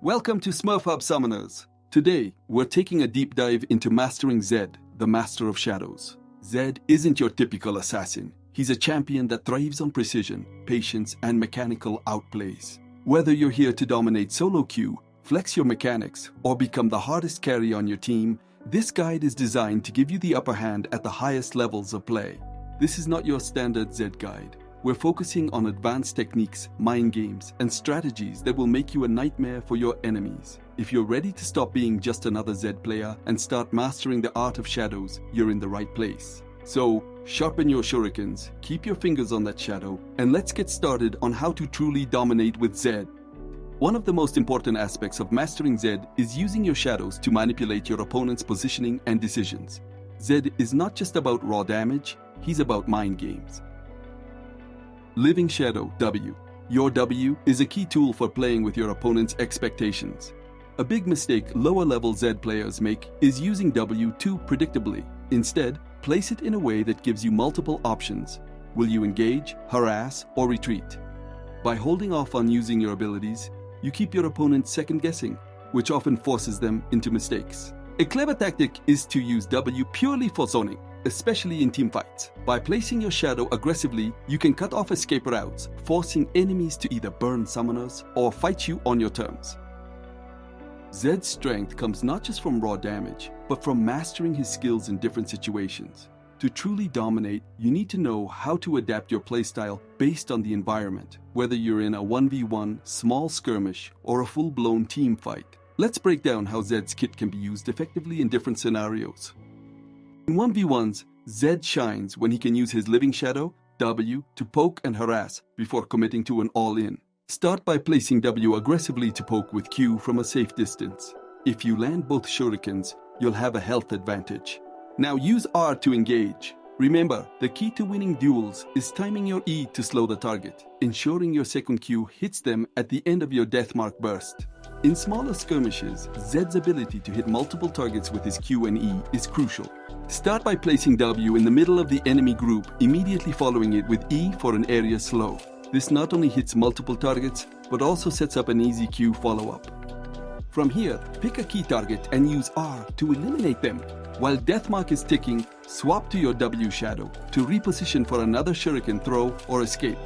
Welcome to Smurf Hub Summoners. Today, we're taking a deep dive into mastering Zed, the Master of Shadows. Zed isn't your typical assassin. He's a champion that thrives on precision, patience, and mechanical outplays. Whether you're here to dominate solo queue, flex your mechanics, or become the hardest carry on your team, this guide is designed to give you the upper hand at the highest levels of play. This is not your standard Zed guide. We're focusing on advanced techniques, mind games, and strategies that will make you a nightmare for your enemies. If you're ready to stop being just another Zed player and start mastering the art of shadows, you're in the right place. So, sharpen your shurikens, keep your fingers on that shadow, and let's get started on how to truly dominate with Zed. One of the most important aspects of mastering Zed is using your shadows to manipulate your opponent's positioning and decisions. Zed is not just about raw damage, he's about mind games. Living Shadow W. Your W is a key tool for playing with your opponent's expectations. A big mistake lower-level Zed players make is using W too predictably. Instead, place it in a way that gives you multiple options. Will you engage, harass, or retreat? By holding off on using your abilities, you keep your opponent second-guessing, which often forces them into mistakes. A clever tactic is to use W purely for zoning, especially in teamfights. By placing your shadow aggressively, you can cut off escape routes, forcing enemies to either burn summoners or fight you on your terms. Zed's strength comes not just from raw damage, but from mastering his skills in different situations. To truly dominate, you need to know how to adapt your playstyle based on the environment, whether you're in a 1v1, small skirmish, or a full-blown team fight. Let's break down how Zed's kit can be used effectively in different scenarios. In 1v1s, Zed shines when he can use his Living Shadow, W, to poke and harass before committing to an all-in. Start by placing W aggressively to poke with Q from a safe distance. If you land both shurikens, you'll have a health advantage. Now use R to engage. Remember, the key to winning duels is timing your E to slow the target, ensuring your second Q hits them at the end of your Deathmark burst. In smaller skirmishes, Zed's ability to hit multiple targets with his Q and E is crucial. Start by placing W in the middle of the enemy group, immediately following it with E for an area slow. This not only hits multiple targets, but also sets up an easy Q follow-up. From here, pick a key target and use R to eliminate them. While Deathmark is ticking, swap to your W shadow to reposition for another shuriken throw or escape.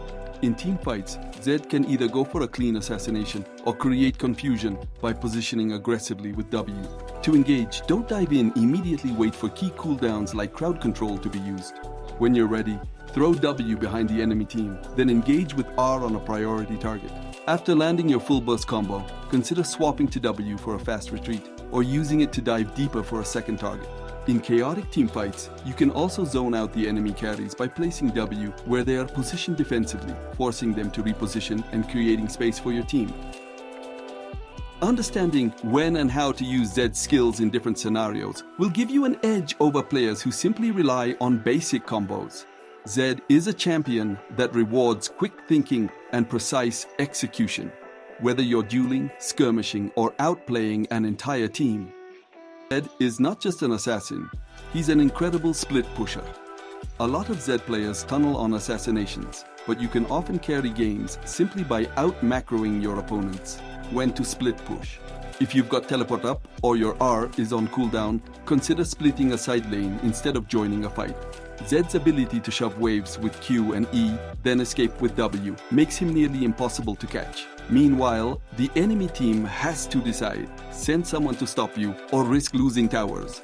In teamfights, Zed can either go for a clean assassination or create confusion by positioning aggressively with W. To engage, don't dive in, immediately wait for key cooldowns like crowd control to be used. When you're ready, throw W behind the enemy team, then engage with R on a priority target. After landing your full burst combo, consider swapping to W for a fast retreat, or using it to dive deeper for a second target. In chaotic teamfights, you can also zone out the enemy carries by placing W where they are positioned defensively, forcing them to reposition and creating space for your team. Understanding when and how to use Zed's skills in different scenarios will give you an edge over players who simply rely on basic combos. Zed is a champion that rewards quick thinking and precise execution. Whether you're dueling, skirmishing, or outplaying an entire team, Zed is not just an assassin, he's an incredible split pusher. A lot of Zed players tunnel on assassinations, but you can often carry games simply by out-macroing your opponents. When to split push. If you've got teleport up or your R is on cooldown, consider splitting a side lane instead of joining a fight. Zed's ability to shove waves with Q and E, then escape with W, makes him nearly impossible to catch. Meanwhile, the enemy team has to decide, send someone to stop you or risk losing towers.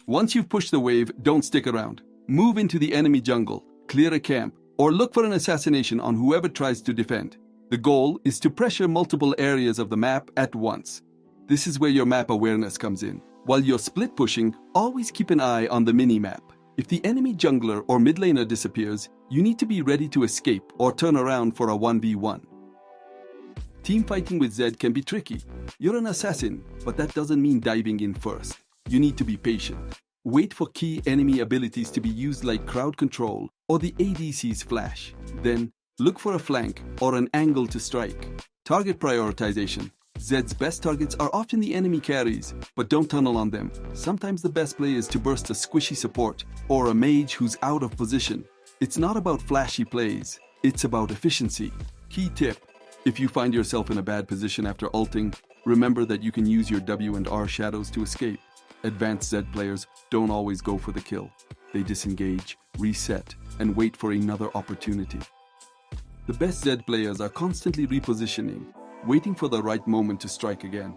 Once you've pushed the wave, don't stick around. Move into the enemy jungle, clear a camp, or look for an assassination on whoever tries to defend. The goal is to pressure multiple areas of the map at once. This is where your map awareness comes in. While you're split pushing, always keep an eye on the mini-map. If the enemy jungler or mid laner disappears, you need to be ready to escape or turn around for a 1v1. Teamfighting with Zed can be tricky. You're an assassin, but that doesn't mean diving in first. You need to be patient. Wait for key enemy abilities to be used like crowd control or the ADC's flash. Then, look for a flank or an angle to strike. Target prioritization. Zed's best targets are often the enemy carries, but don't tunnel on them. Sometimes the best play is to burst a squishy support or a mage who's out of position. It's not about flashy plays, it's about efficiency. Key tip: If you find yourself in a bad position after ulting, remember that you can use your W and R shadows to escape. Advanced Zed players don't always go for the kill. They disengage, reset, and wait for another opportunity. The best Zed players are constantly repositioning, waiting for the right moment to strike again.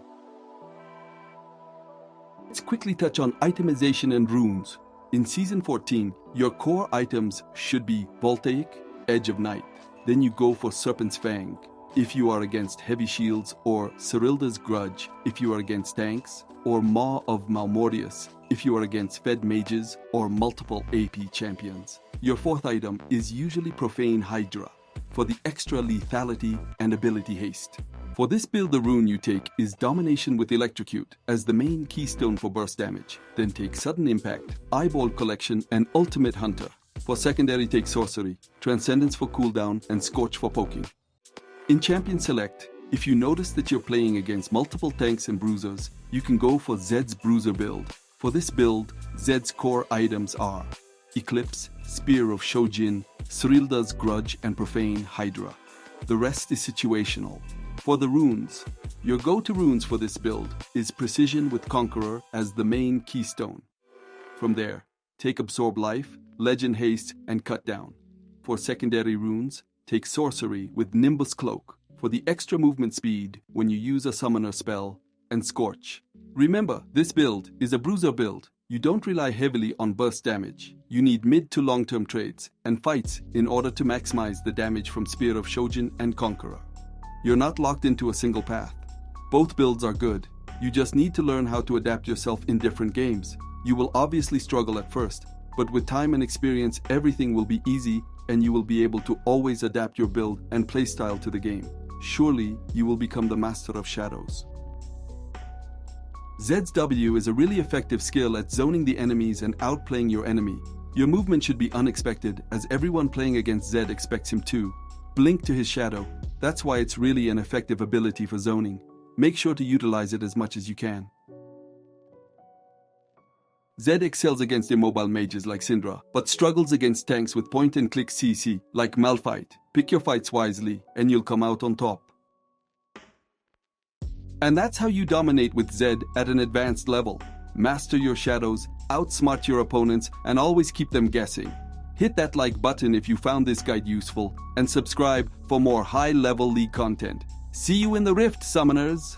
Let's quickly touch on itemization and runes. In Season 14, your core items should be Voltaic, Edge of Night. Then you go for Serpent's Fang if you are against heavy shields, or Cyrilda's Grudge if you are against tanks, or Maw of Malmortius if you are against fed mages or multiple AP champions. Your fourth item is usually Profane Hydra for the extra lethality and ability haste. For this build, the rune you take is Domination with Electrocute as the main keystone for burst damage. Then take Sudden Impact, Eyeball Collection, and Ultimate Hunter. For secondary, take Sorcery, Transcendence for cooldown, and Scorch for poking. In Champion Select, if you notice that you're playing against multiple tanks and bruisers, you can go for Zed's Bruiser build. For this build, Zed's core items are Eclipse, Spear of Shojin, Cyrilda's Grudge, and Profane Hydra. The rest is situational. For the runes, your go-to runes for this build is Precision with Conqueror as the main keystone. From there, take Absorb Life, Legend Haste, and Cut Down. For secondary runes, take Sorcery with Nimbus Cloak for the extra movement speed when you use a summoner spell, and Scorch. Remember, this build is a bruiser build. You don't rely heavily on burst damage. You need mid to long-term trades and fights in order to maximize the damage from Spear of Shojin and Conqueror. You're not locked into a single path. Both builds are good. You just need to learn how to adapt yourself in different games. You will obviously struggle at first, but with time and experience, everything will be easy and you will be able to always adapt your build and playstyle to the game. Surely, you will become the master of shadows. Zed's W is a really effective skill at zoning the enemies and outplaying your enemy. Your movement should be unexpected, as everyone playing against Zed expects him to blink to his shadow. That's why it's really an effective ability for zoning. Make sure to utilize it as much as you can. Zed excels against immobile mages like Syndra, but struggles against tanks with point-and-click CC like Malphite. Pick your fights wisely, and you'll come out on top. And that's how you dominate with Zed at an advanced level. Master your shadows, outsmart your opponents, and always keep them guessing. Hit that like button if you found this guide useful, and subscribe for more high-level League content. See you in the Rift, summoners!